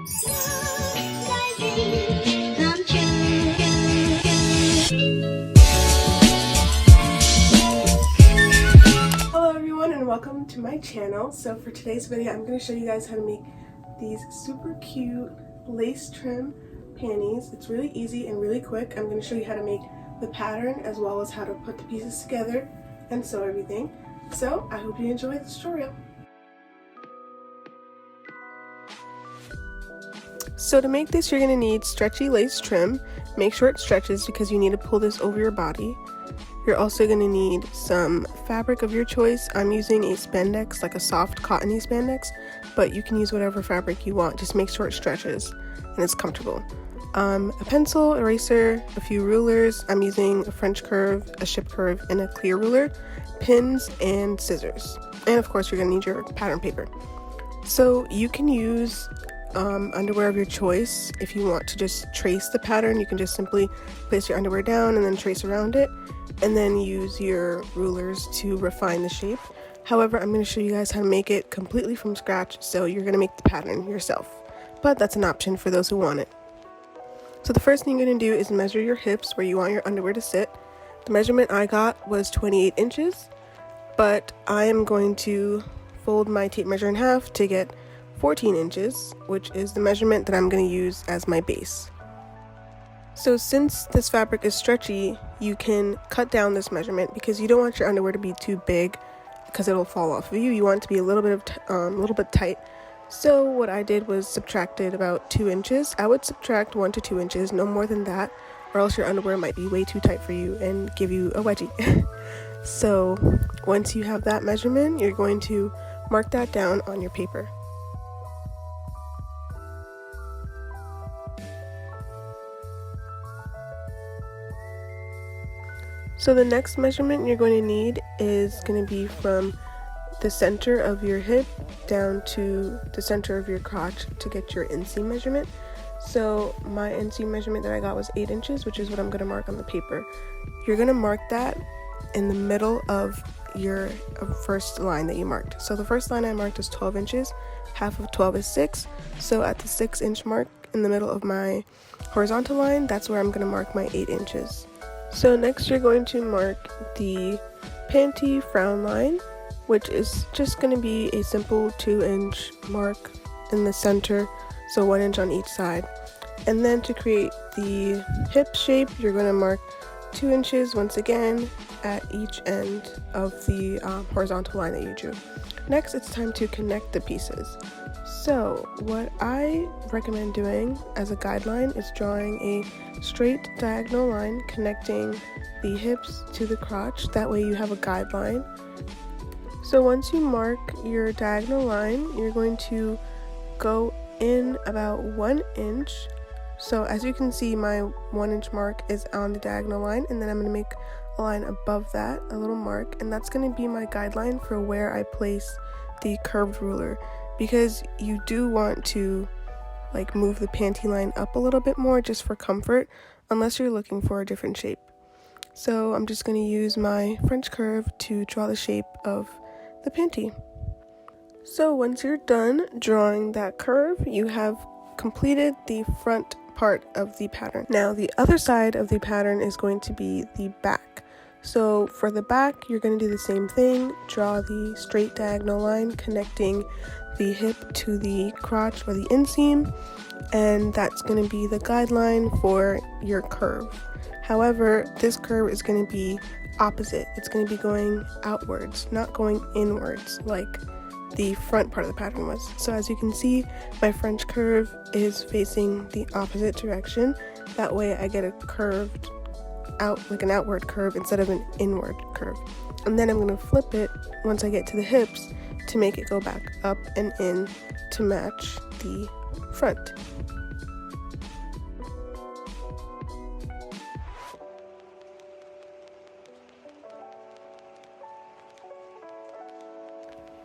Hello everyone and welcome to my channel. So for today's video I'm going to show you guys how to make these super cute lace trim panties. It's really easy and really quick. I'm going to show you how to make the pattern as well as how to put the pieces together and sew everything. So I hope you enjoy this tutorial. So to make this, you're going to need stretchy lace trim. Make sure it stretches because you need to pull this over your body. You're also going to need some fabric of your choice. I'm using a spandex, like a soft cottony spandex, but you can use whatever fabric you want. Just make sure it stretches and it's comfortable. A pencil, eraser, a few rulers. I'm using a French curve, a ship curve, and a clear ruler, pins, and scissors. And of course, you're going to need your pattern paper. So you can use underwear of your choice. If you want to just trace the pattern, you can just simply place your underwear down and then trace around it, and then use your rulers to refine the shape. However, I'm going to show you guys how to make it completely from scratch, so you're going to make the pattern yourself, but that's an option for those who want it. So the first thing you're going to do is measure your hips where you want your underwear to sit. The measurement I got was 28 inches, but I am going to fold my tape measure in half to get 14 inches, which is the measurement that I'm going to use as my base. So since this fabric is stretchy, you can cut down this measurement because you don't want your underwear to be too big because it'll fall off of you. You want it to be a little bit tight. So what I did was subtracted about 2 inches. I would subtract 1 to 2 inches, no more than that, or else your underwear might be way too tight for you and give you a wedgie. So once you have that measurement, you're going to mark that down on your paper. So the next measurement you're going to need is going to be from the center of your hip down to the center of your crotch to get your inseam measurement. So my inseam measurement that I got was 8 inches, which is what I'm going to mark on the paper. You're going to mark that in the middle of your first line that you marked. So the first line I marked is 12 inches, half of 12 is 6. So at the 6-inch mark in the middle of my horizontal line, that's where I'm going to mark my 8 inches. So next you're going to mark the panty frown line, which is just going to be a simple 2-inch mark in the center, so 1 inch on each side. And then to create the hip shape, you're going to mark 2 inches once again at each end of the horizontal line that you drew. Next, it's time to connect the pieces. So what I recommend doing as a guideline is drawing a straight diagonal line connecting the hips to the crotch. That way you have a guideline. So once you mark your diagonal line, you're going to go in about 1 inch. So as you can see, my 1 inch mark is on the diagonal line, and then I'm going to make a line above that, a little mark, and that's going to be my guideline for where I place the curved ruler, because you do want to like move the panty line up a little bit more just for comfort, unless you're looking for a different shape. So I'm just going to use my French curve to draw the shape of the panty. So once you're done drawing that curve, you have completed the front part of the pattern. Now the other side of the pattern is going to be the back. So for the back, you're going to do the same thing. Draw the straight diagonal line connecting the hip to the crotch or the inseam, and that's going to be the guideline for your curve. However, this curve is going to be opposite. It's going to be going outwards, not going inwards like the front part of the pattern was. So as you can see, my French curve is facing the opposite direction. That way I get a curved out, like an outward curve instead of an inward curve. And then I'm going to flip it once I get to the hips to make it go back up and in to match the front.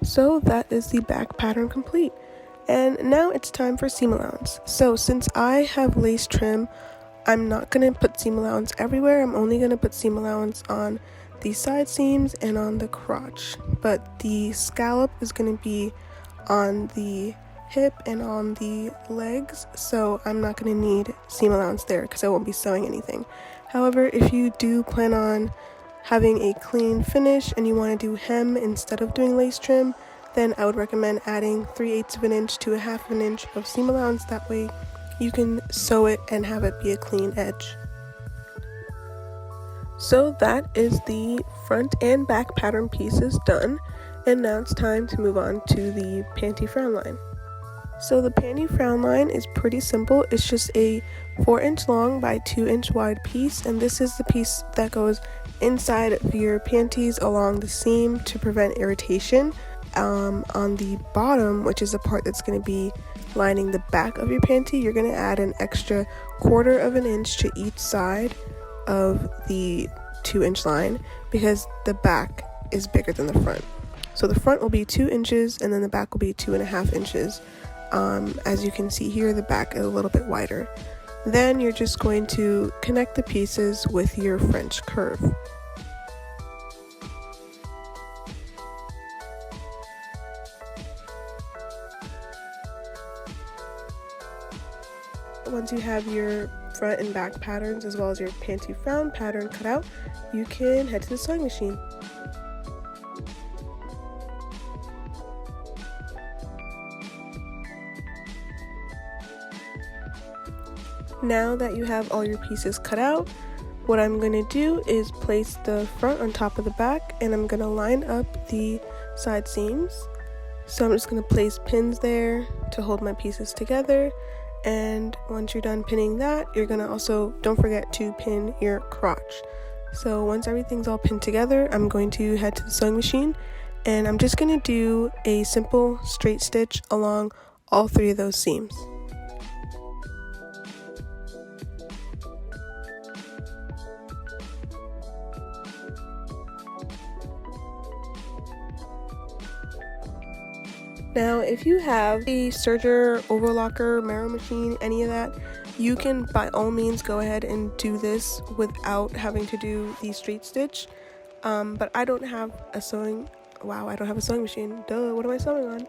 So that is the back pattern complete. And now it's time for seam allowance. So since I have lace trim, I'm not going to put seam allowance everywhere. I'm only going to put seam allowance on the side seams and on the crotch. But the scallop is going to be on the hip and on the legs, so I'm not going to need seam allowance there because I won't be sewing anything. However, if you do plan on having a clean finish and you want to do hem instead of doing lace trim, then I would recommend adding 3/8 of an inch to a 1/2 an inch of seam allowance. That way you can sew it and have it be a clean edge. So that is the front and back pattern pieces done, and now it's time to move on to the panty frown line. So the panty frown line is pretty simple. It's just a 4-inch long by 2-inch wide piece, and this is the piece that goes inside of your panties along the seam to prevent irritation. On the bottom, which is the part that's going to be lining the back of your panty, you're going to add an extra 1/4 of an inch to each side of the 2-inch line because the back is bigger than the front. So the front will be 2 inches and then the back will be 2.5 inches. As you can see here, the back is a little bit wider. Then you're just going to connect the pieces with your French curve. Once you have your front and back patterns as well as your panty frown pattern cut out, you can head to the sewing machine. Now that you have all your pieces cut out, what I'm going to do is place the front on top of the back, and I'm going to line up the side seams. So I'm just going to place pins there to hold my pieces together. And once you're done pinning that, you're going to also, don't forget to pin your crotch. So once everything's all pinned together, I'm going to head to the sewing machine, and I'm just going to do a simple straight stitch along all 3 of those seams. Now, if you have a serger, overlocker, marrow machine, any of that, you can by all means go ahead and do this without having to do the straight stitch. But I don't have a sewing machine. Duh, what am I sewing on?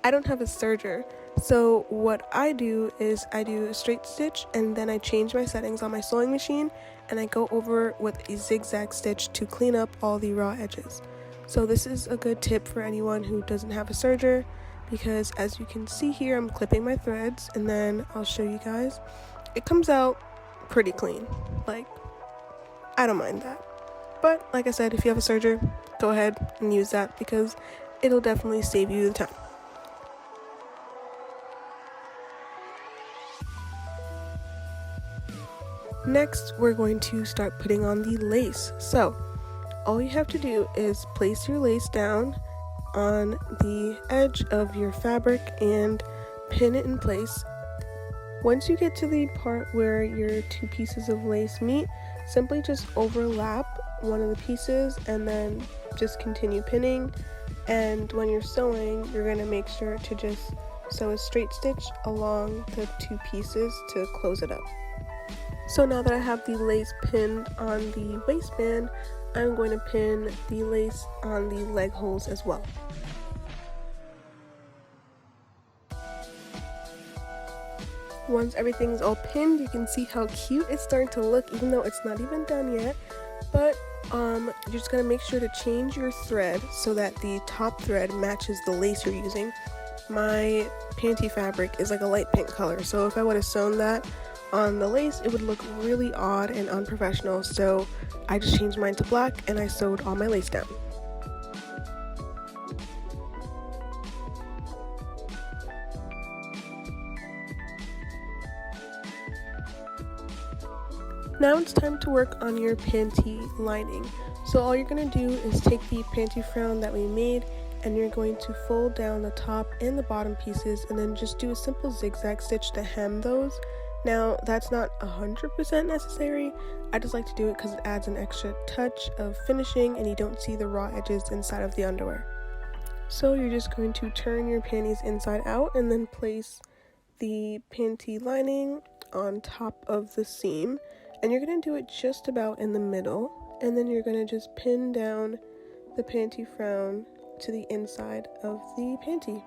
I don't have a serger. So what I do is I do a straight stitch and then I change my settings on my sewing machine and I go over with a zigzag stitch to clean up all the raw edges. So this is a good tip for anyone who doesn't have a serger, because as you can see here, I'm clipping my threads and then I'll show you guys. It comes out pretty clean. Like, I don't mind that. But like I said, if you have a serger, go ahead and use that because it'll definitely save you the time. Next, we're going to start putting on the lace. So all you have to do is place your lace down on the edge of your fabric and pin it in place. Once you get to the part where your 2 pieces of lace meet, simply just overlap one of the pieces and then just continue pinning. And when you're sewing, you're going to make sure to just sew a straight stitch along the 2 pieces to close it up. So now that I have the lace pinned on the waistband, I'm going to pin the lace on the leg holes as well. Once everything's all pinned, you can see how cute it's starting to look, even though it's not even done yet. But you're just going to make sure to change your thread so that the top thread matches the lace you're using. My panty fabric is like a light pink color, so if I would have sewn that on the lace, it would look really odd and unprofessional. So I just changed mine to black and I sewed all my lace down. Now it's time to work on your panty lining. So all you're going to do is take the panty frown that we made and you're going to fold down the top and the bottom pieces and then just do a simple zigzag stitch to hem those. Now that's not 100% necessary. I just like to do it because it adds an extra touch of finishing and you don't see the raw edges inside of the underwear. So you're just going to turn your panties inside out and then place the panty lining on top of the seam, and you're going to do it just about in the middle, and then you're going to just pin down the panty frown to the inside of the panty.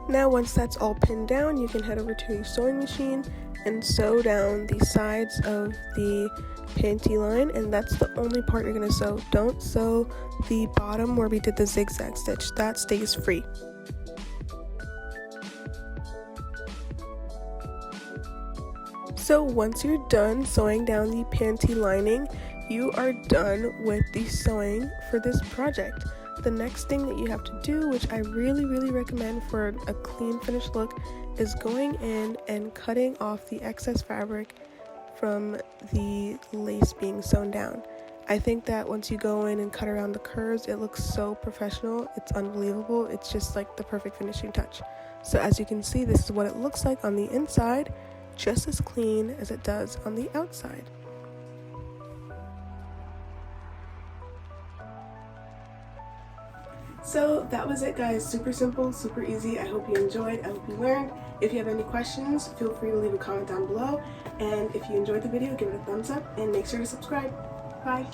Now once that's all pinned down, you can head over to your sewing machine and sew down the sides of the panty line, and that's the only part you're going to sew. Don't sew the bottom where we did the zigzag stitch, that stays free. So once you're done sewing down the panty lining, you are done with the sewing for this project. The next thing that you have to do, which I really recommend for a clean finished look, is going in and cutting off the excess fabric from the lace being sewn down. I think that once you go in and cut around the curves, it looks so professional. It's unbelievable. It's just like the perfect finishing touch. So as you can see, this is what it looks like on the inside, just as clean as it does on the outside. So that was it, guys. Super simple, super easy. I hope you enjoyed. I hope you learned. If you have any questions, feel free to leave a comment down below. And if you enjoyed the video, give it a thumbs up and make sure to subscribe. Bye.